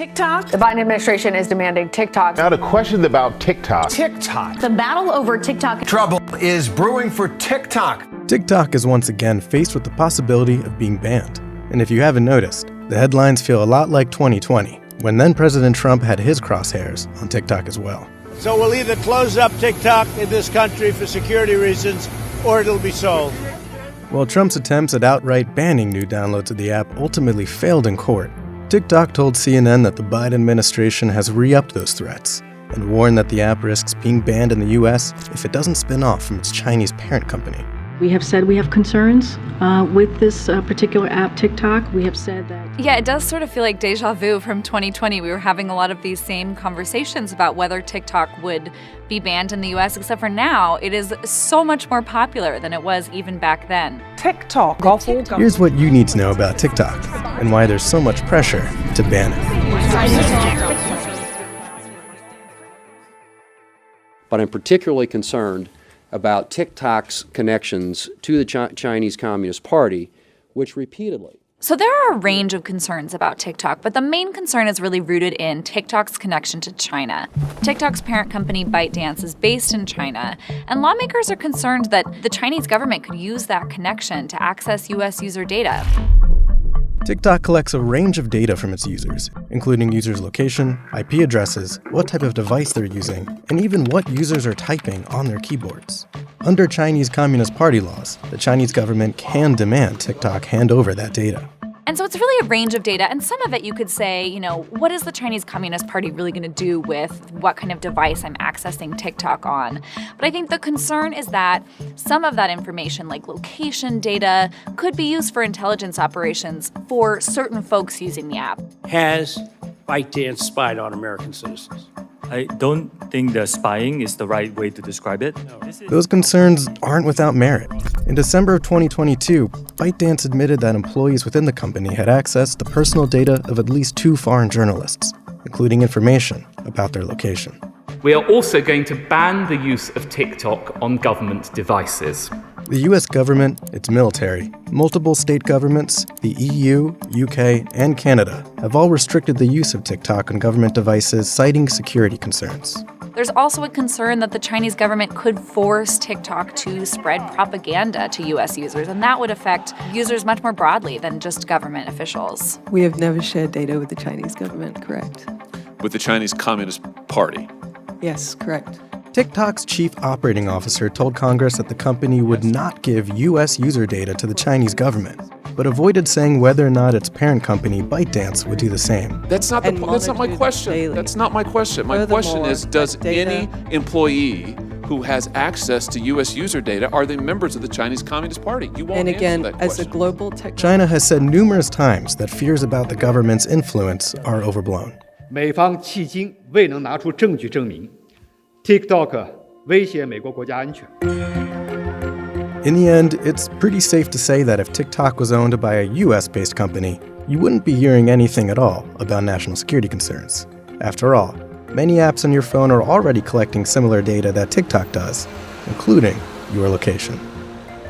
TikTok? The Biden administration is demanding TikTok. Now to questions about TikTok. The battle over TikTok. Trouble is brewing for TikTok. TikTok is once again faced with the possibility of being banned. And if you haven't noticed, the headlines feel a lot like 2020, when then President Trump had his crosshairs on TikTok as well. So we'll either close up TikTok in this country for security reasons, or it'll be sold. While Trump's attempts at outright banning new downloads of the app ultimately failed in court, TikTok told CNN that the Biden administration has re-upped those threats and warned that the app risks being banned in the US if it doesn't spin off from its Chinese parent company. We have said we have concerns with this particular app, TikTok. We have said that. Yeah, it does sort of feel like deja vu from 2020. We were having a lot of these same conversations about whether TikTok would be banned in the US, except for now, it is so much more popular than it was even back then. TikTok. Here's what you need to know about TikTok and why there's so much pressure to ban it. But I'm particularly concerned about TikTok's connections to the Chinese Communist Party, which repeatedly. So there are a range of concerns about TikTok, but the main concern is really rooted in TikTok's connection to China. TikTok's parent company ByteDance is based in China, and lawmakers are concerned that the Chinese government could use that connection to access U.S. user data. TikTok collects a range of data from its users, including users' location, IP addresses, what type of device they're using, and even what users are typing on their keyboards. Under Chinese Communist Party laws, the Chinese government can demand TikTok hand over that data. And so it's really a range of data, and some of it you could say, what is the Chinese Communist Party really going to do with what kind of device I'm accessing TikTok on? But I think the concern is that some of that information, like location data, could be used for intelligence operations for certain folks using the app. Has ByteDance spied on American citizens? I don't think that spying is the right way to describe it. Those concerns aren't without merit. In December of 2022, ByteDance admitted that employees within the company had access to personal data of at least 2 foreign journalists, including information about their location. We are also going to ban the use of TikTok on government devices. The US government, its military, multiple state governments, the EU, UK, and Canada have all restricted the use of TikTok on government devices, citing security concerns. There's also a concern that the Chinese government could force TikTok to spread propaganda to U.S. users, and that would affect users much more broadly than just government officials. We have never shared data with the Chinese government, correct? With the Chinese Communist Party? Yes, correct. TikTok's chief operating officer told Congress that the company would not give U.S. user data to the Chinese government, but avoided saying whether or not its parent company, ByteDance, would do the same. That's not my question. Daily. That's not my question. My question is, does any employee who has access to U.S. user data, are they members of the Chinese Communist Party? You won't And again, answer that as a question. global tech... China has said numerous times that fears about the government's influence are overblown. 美方迄今未能拿出证据证明 TikTok 威胁美国国家安全。 In the end, it's pretty safe to say that if TikTok was owned by a US-based company, you wouldn't be hearing anything at all about national security concerns. After all, many apps on your phone are already collecting similar data that TikTok does, including your location.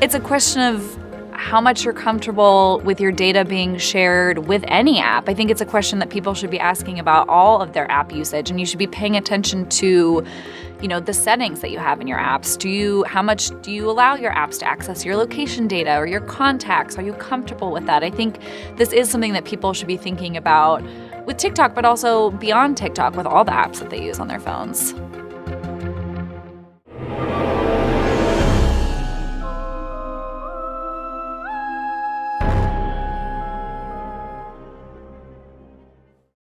It's a question of how much you're comfortable with your data being shared with any app. I think it's a question that people should be asking about all of their app usage, and you should be paying attention to, the settings that you have in your apps. How much do you allow your apps to access your location data or your contacts? Are you comfortable with that? I think this is something that people should be thinking about with TikTok, but also beyond TikTok with all the apps that they use on their phones.